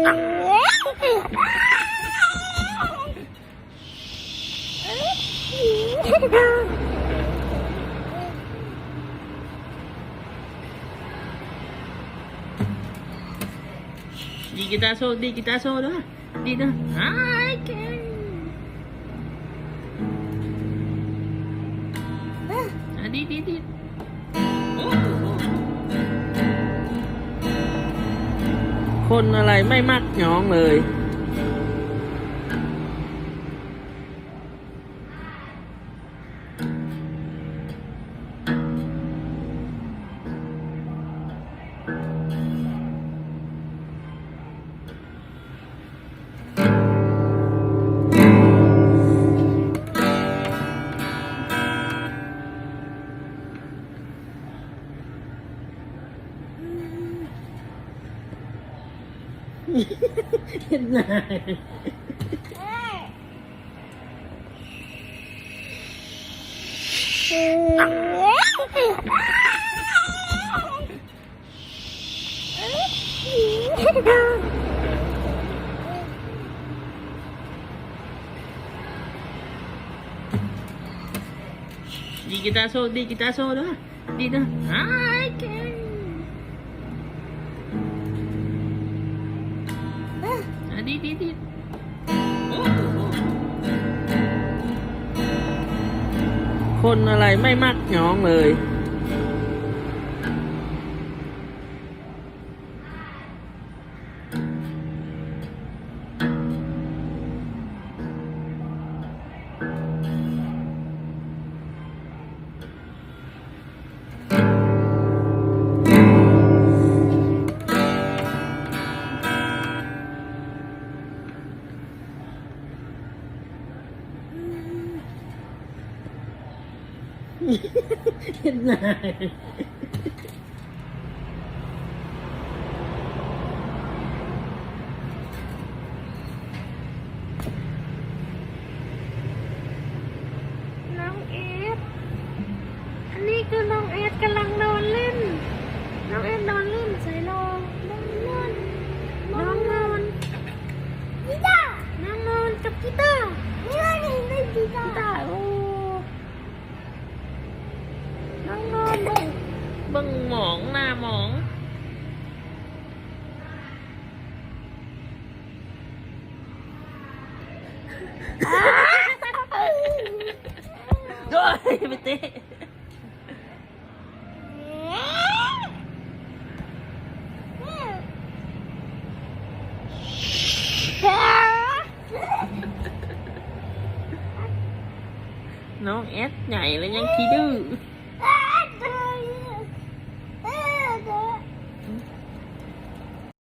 Di kita so đó. Đi đó. Ai kìa. Đi.คนอะไรไม่มักน้องเลย เห็นไหมDi kita so đó. Đi đó. Ai kìa. Đi. คนอะไรไม่มักน้องเลย เห็นไหมน้องเอฟอันนี้คือน้องเอฟกำลังนอนเล่นน้องเอฟนอนเล่นใส่รองน้องนอนกีตาร์น้องนอนกับกีตาร์นี่เราเห็นได้กีตาร์โอ้น้องนอนบึ้งหมองหน้าหมองด้วยไปเตะน้องเอสใหญ่แล้วยังขี้ดื้อ